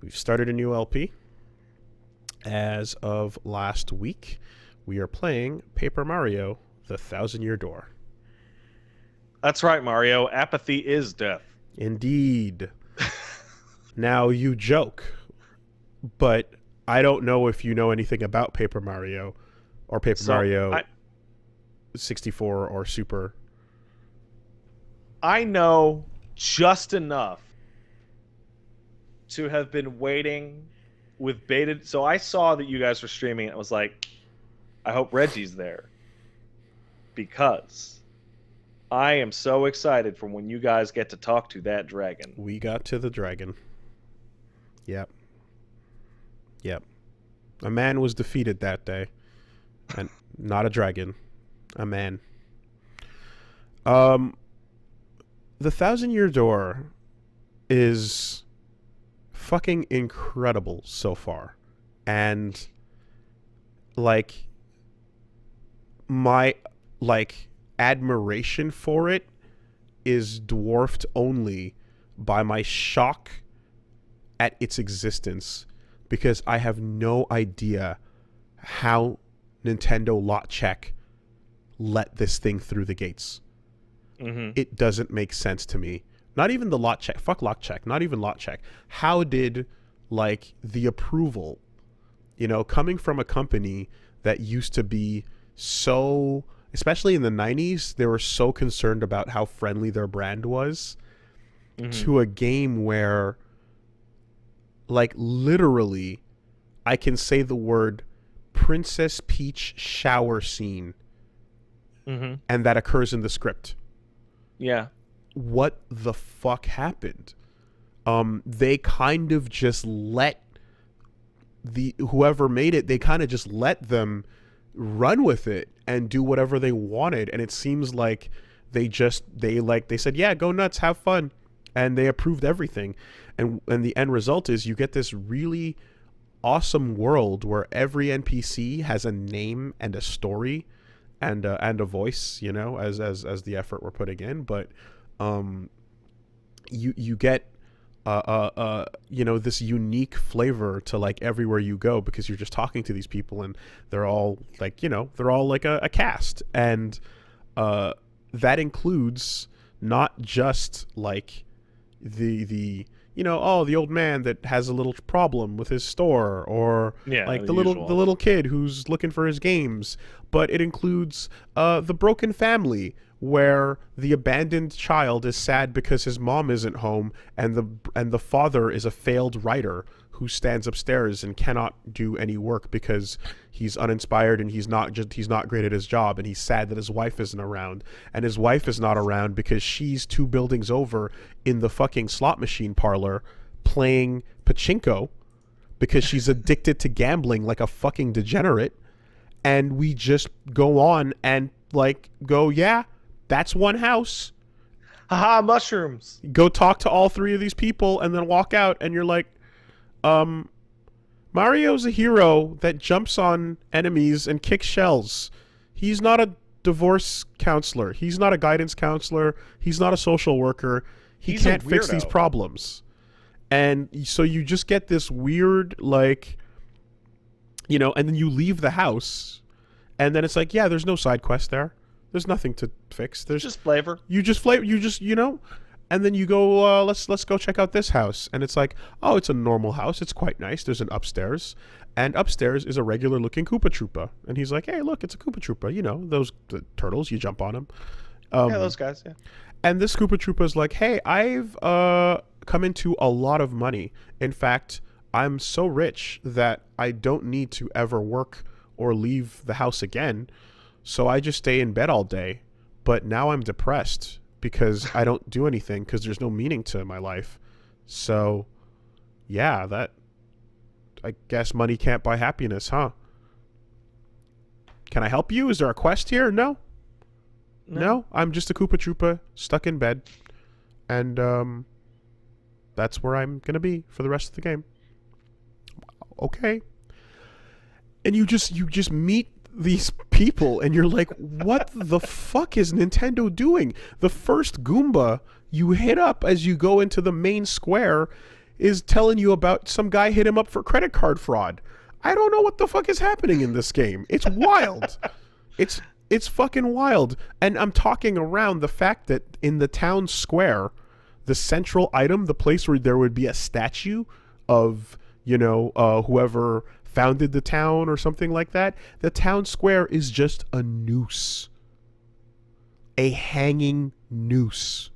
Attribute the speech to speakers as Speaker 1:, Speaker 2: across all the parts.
Speaker 1: We've started a new LP. As of last week, we are playing Paper Mario: The Thousand-Year Door.
Speaker 2: That's right, Mario. Apathy is death.
Speaker 1: Indeed. Now, you joke, but I don't know if you know anything about Paper Mario or Paper
Speaker 2: So
Speaker 1: Mario
Speaker 2: I
Speaker 1: 64 or Super.
Speaker 2: I know just enough to have been waiting with bated. So I saw that you guys were streaming. And I was like, I hope Reggie's there because I am so excited for when you guys get to talk to that dragon.
Speaker 1: We got to the dragon. Yep. Yep. A man was defeated that day. And not a dragon. A man. The Thousand-Year Door is fucking incredible so far. And like my admiration for it is dwarfed only by my shock at its existence, because I have no idea how Nintendo Lot Check let this thing through the gates.
Speaker 2: Mm-hmm.
Speaker 1: It doesn't make sense to me. Not even the Lot Check. Fuck Lot Check. Not even Lot Check. How did the approval, coming from a company that used to be so, especially in the 90s, they were so concerned about how friendly their brand was, to a game where literally I can say the word Princess Peach shower scene, and that occurs in the script.
Speaker 2: Yeah.
Speaker 1: What the fuck happened? They kind of just let whoever made it, they kind of just let them run with it and do whatever they wanted. And it seems like they said, yeah, go nuts, have fun. And they approved everything. And the end result is you get this really awesome world where every NPC has a name and a story and a voice, as the effort we're putting in. But you get this unique flavor to everywhere you go, because you're just talking to these people and they're all they're all like a cast, and that includes not just the the old man that has a little problem with his store, or the little kid who's looking for his games, but it includes the broken family where the abandoned child is sad because his mom isn't home, and the father is a failed writer who stands upstairs and cannot do any work because he's uninspired and he's not great at his job, and he's sad that his wife isn't around, and his wife is not around because she's 2 buildings over in the fucking slot machine parlor playing pachinko because she's addicted to gambling like a fucking degenerate. And we just go on and go, yeah, that's one house.
Speaker 2: Haha, mushrooms.
Speaker 1: Go talk to all 3 of these people and then walk out, and you're like, Mario's a hero that jumps on enemies and kicks shells. He's not a divorce counselor. He's not a guidance counselor. He's not a social worker. He can't fix these problems. And so you just get this weird, and then you leave the house, and then it's yeah, there's no side quest there. There's nothing to fix. There's
Speaker 2: just flavor.
Speaker 1: And then you go, let's go check out this house. And it's oh, it's a normal house. It's quite nice. There's an upstairs. And upstairs is a regular looking Koopa Troopa. And he's hey, look, it's a Koopa Troopa. The turtles, you jump on them.
Speaker 2: Yeah, those guys, yeah.
Speaker 1: And this Koopa Troopa is hey, I've come into a lot of money. In fact, I'm so rich that I don't need to ever work or leave the house again. So I just stay in bed all day. But now I'm depressed because I don't do anything, because there's no meaning to my life. So, yeah, I guess money can't buy happiness, huh? Can I help you? Is there a quest here? No. I'm just a Koopa Troopa stuck in bed. And that's where I'm going to be for the rest of the game. Okay. And you just meet these people and you're what the fuck is Nintendo doing? The first Goomba you hit up as you go into the main square is telling you about some guy hit him up for credit card fraud. I don't know what the fuck is happening in this game. It's wild. It's fucking wild. And I'm talking around the fact that in the town square, the central item, the place where there would be a statue of, whoever founded the town or something like that, the town square is just a noose. A hanging noose.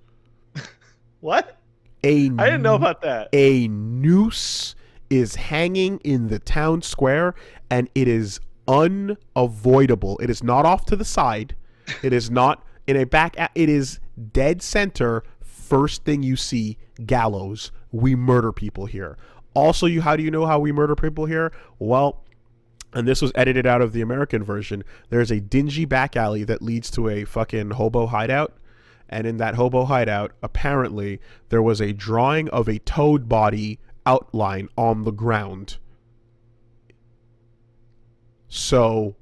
Speaker 2: What? I didn't know about that.
Speaker 1: A noose is hanging in the town square, and it is unavoidable. It is not off to the side. It is not in a back. It is dead center. First thing you see, gallows. We murder people here. Also, how do you know how we murder people here? Well, and this was edited out of the American version, there's a dingy back alley that leads to a fucking hobo hideout. And in that hobo hideout, apparently, there was a drawing of a toad body outline on the ground. So,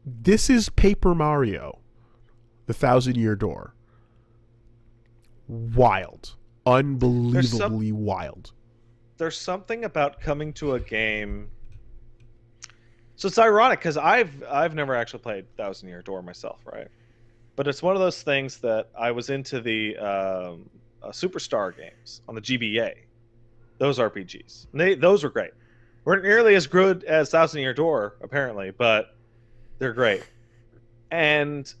Speaker 1: this is Paper Mario, the 1,000-Year Door. Wild. Unbelievably wild.
Speaker 2: There's something about coming to a game. So it's ironic because I've never actually played 1,000-Year Door myself, right? But it's one of those things that I was into the Superstar games on the GBA. Those RPGs. Those were great. Weren't nearly as good as 1,000-Year Door, apparently, but they're great. And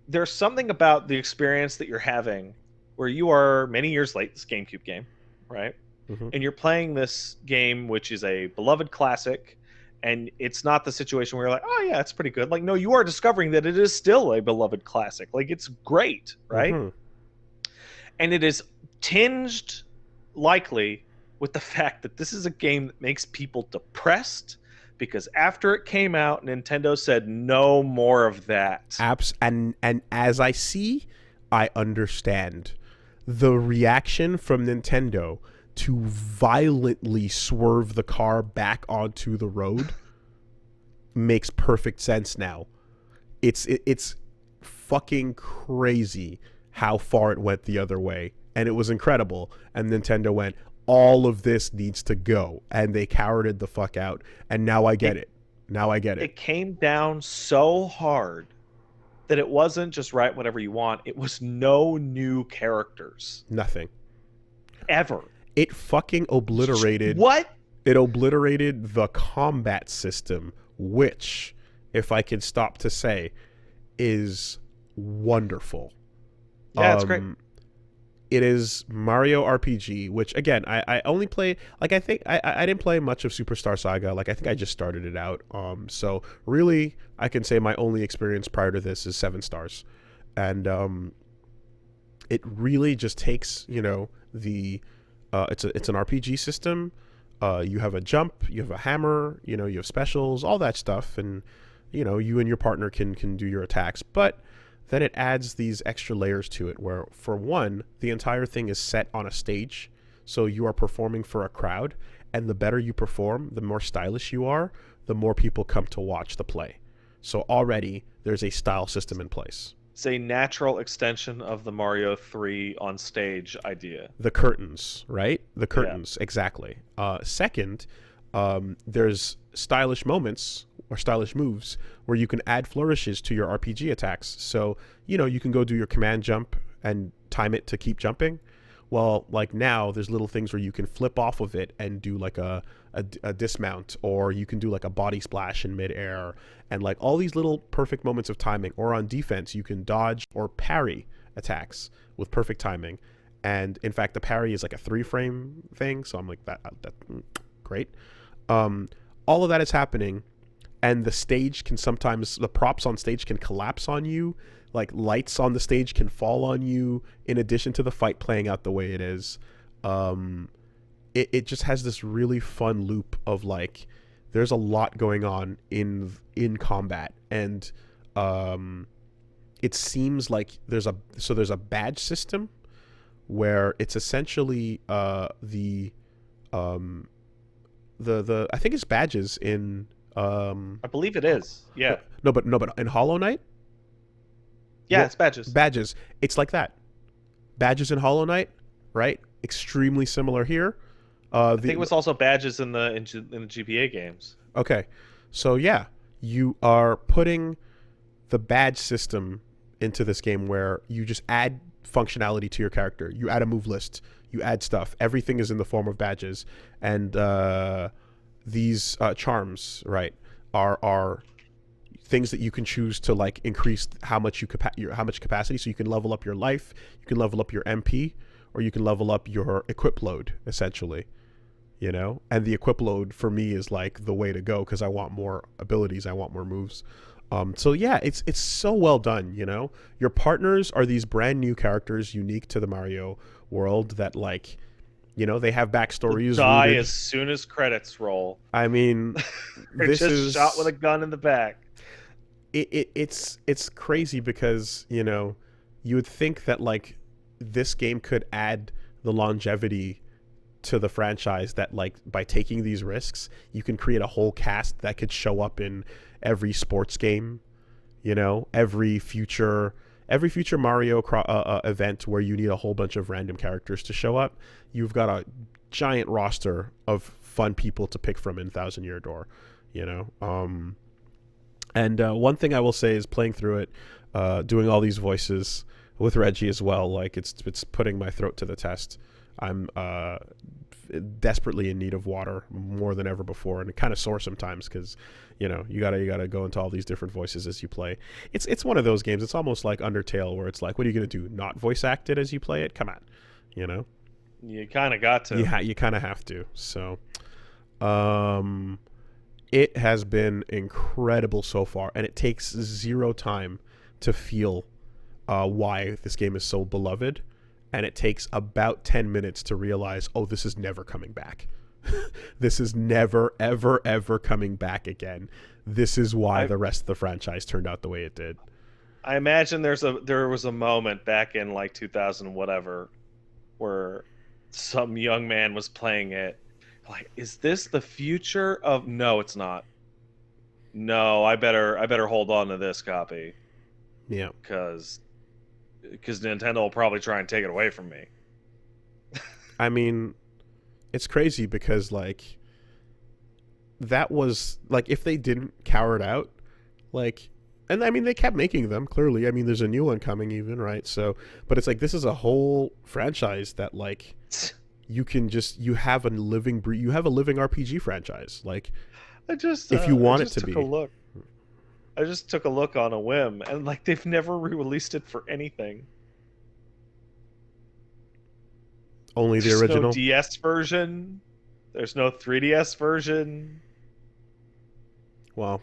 Speaker 2: there's something about the experience that you're having where you are many years late, this GameCube game, right? Mm-hmm. And you're playing this game, which is a beloved classic, and it's not the situation where you're like, oh yeah, it's pretty good. Like, no, you are discovering that it is still a beloved classic. Like, it's great, right? Mm-hmm. And it is tinged likely with the fact that this is a game that makes people depressed because after it came out, Nintendo said no more of that.
Speaker 1: And as I see, I understand the reaction from Nintendo to violently swerve the car back onto the road makes perfect sense now. It's fucking crazy how far it went the other way, and it was incredible. And Nintendo went, all of this needs to go, and they cowarded the fuck out. And now I get it. Now I get it.
Speaker 2: It came down so hard that it wasn't just write whatever you want. It was no new characters.
Speaker 1: Nothing.
Speaker 2: Ever.
Speaker 1: It fucking obliterated...
Speaker 2: What?
Speaker 1: It obliterated the combat system, which, if I can stop to say, is wonderful.
Speaker 2: Yeah, it's great.
Speaker 1: It is Mario RPG, which, again, I only play... Like, I think... I didn't play much of Superstar Saga. Like, I think I just started it out. So, really, I can say my only experience prior to this is 7 stars. And it really just takes, the... it's an RPG system. You have a jump, you have a hammer, you have specials, all that stuff, and you and your partner can do your attacks. But then it adds these extra layers to it where, for one, the entire thing is set on a stage, so you are performing for a crowd, and the better you perform, the more stylish you are, the more people come to watch the play. So already there's a style system in place.
Speaker 2: It's a natural extension of the Mario 3 on stage idea.
Speaker 1: The curtains, right? The curtains, yeah. Exactly. Second, there's stylish moments or stylish moves where you can add flourishes to your RPG attacks. So, you can go do your command jump and time it to keep jumping. Well, like now, there's little things where you can flip off of it and do like a dismount, or you can do like a body splash in midair, and like all these little perfect moments of timing. Or on defense, you can dodge or parry attacks with perfect timing. And in fact, the parry is like a 3-frame thing, so I'm like, that great. All of that is happening, and the stage can sometimes, the props on stage can collapse on you. Like, lights on the stage can fall on you, in addition to the fight playing out the way it is. It just has this really fun loop of, like, there's a lot going on in combat. And it seems like there's a badge system where it's essentially the I think it's badges in...
Speaker 2: I believe it is, yeah.
Speaker 1: No, but in Hollow Knight?
Speaker 2: Yeah,
Speaker 1: well,
Speaker 2: it's badges.
Speaker 1: Badges. It's like that. Badges in Hollow Knight, right? Extremely similar here.
Speaker 2: I think it was also badges in the GPA games.
Speaker 1: Okay, so yeah, you are putting the badge system into this game where you just add functionality to your character. You add a move list. You add stuff. Everything is in the form of badges, and these charms, right, are things that you can choose to like increase how much how much capacity. So you can level up your life, you can level up your MP, or you can level up your equip load, essentially. You know, and the equip load for me is like the way to go because I want more abilities, I want more moves. So yeah, it's so well done. You know, your partners are these brand new characters unique to the Mario world that like, you know, they have backstories.
Speaker 2: Die
Speaker 1: rooted.
Speaker 2: as soon as credits roll.
Speaker 1: I mean,
Speaker 2: Or
Speaker 1: this
Speaker 2: just
Speaker 1: is
Speaker 2: shot with a gun in the back.
Speaker 1: It's crazy because, you know, you would think that like this game could add the longevity to the franchise, that like by taking these risks you can create a whole cast that could show up in every sports game, you know, every future Mario event where you need a whole bunch of random characters to show up. You've got a giant roster of fun people to pick from in Thousand Year Door, you know. And one thing I will say is playing through it, doing all these voices with Reggie as well, like it's putting my throat to the test. I'm desperately in need of water more than ever before, and it kind of sore sometimes because, you know, you gotta go into all these different voices as you play. It's one of those games. It's almost like Undertale, where it's like, what are you gonna do? Not voice act it as you play it? Come on, you know.
Speaker 2: You kind of got to.
Speaker 1: You kind of have to. So, it has been incredible so far, and it takes zero time to feel why this game is so beloved. And it takes about 10 minutes to realize, oh, this is never coming back. This is never, ever, ever coming back again. This is why the rest of the franchise turned out the way it did.
Speaker 2: I imagine there was a moment back in like 2000 whatever where some young man was playing it. Like, is this the future of? No, it's not. No, I better hold on to this copy.
Speaker 1: Yeah.
Speaker 2: Because Nintendo will probably try and take it away from me.
Speaker 1: I mean, it's crazy because like that was like, if they didn't cower it out, like, and I mean they kept making them, clearly. I mean, there's a new one coming even, right? So, but it's like this is a whole franchise that like you have a living RPG franchise. Like, if you want it to be.
Speaker 2: I just took a look on a whim, and like they've never re-released it for anything.
Speaker 1: Only the original.
Speaker 2: There's no DS version. There's no 3DS version.
Speaker 1: Well,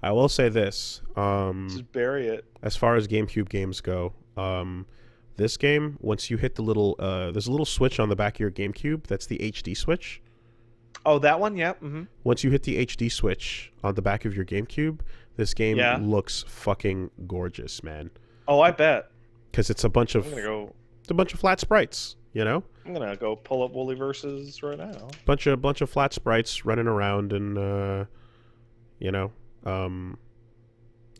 Speaker 1: I will say this.
Speaker 2: Just bury it.
Speaker 1: As far as GameCube games go, this game, once you hit the little, there's a little switch on the back of your GameCube. That's the HD switch.
Speaker 2: Oh, that one? Yeah. Mm-hmm.
Speaker 1: Once you hit the HD switch on the back of your GameCube, this game looks fucking gorgeous, man.
Speaker 2: Oh, I bet.
Speaker 1: Because it's a bunch of flat sprites, you know.
Speaker 2: I'm gonna go pull up WoolieVersus right now.
Speaker 1: Bunch of flat sprites running around, and you know,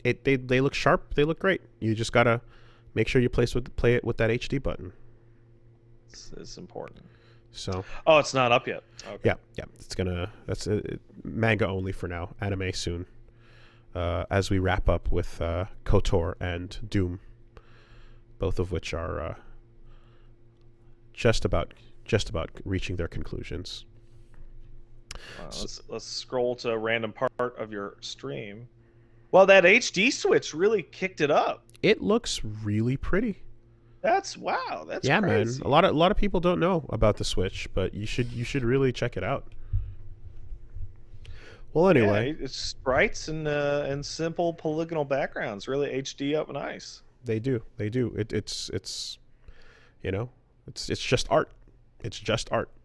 Speaker 1: they look sharp. They look great. You just gotta make sure you play it with that HD button.
Speaker 2: It's important.
Speaker 1: So.
Speaker 2: Oh, it's not up yet. Okay.
Speaker 1: Yeah. That's manga only for now. Anime soon. As we wrap up with KOTOR and Doom, both of which are just about reaching their conclusions.
Speaker 2: Let's scroll to a random part of your stream. Well, that HD switch really kicked it up.
Speaker 1: It looks really pretty.
Speaker 2: That's crazy.
Speaker 1: Man. A lot of people don't know about the Switch, but you should really check it out. Well, anyway,
Speaker 2: it's sprites and simple polygonal backgrounds, really HD up nice.
Speaker 1: They do. It's you know, it's just art. It's just art.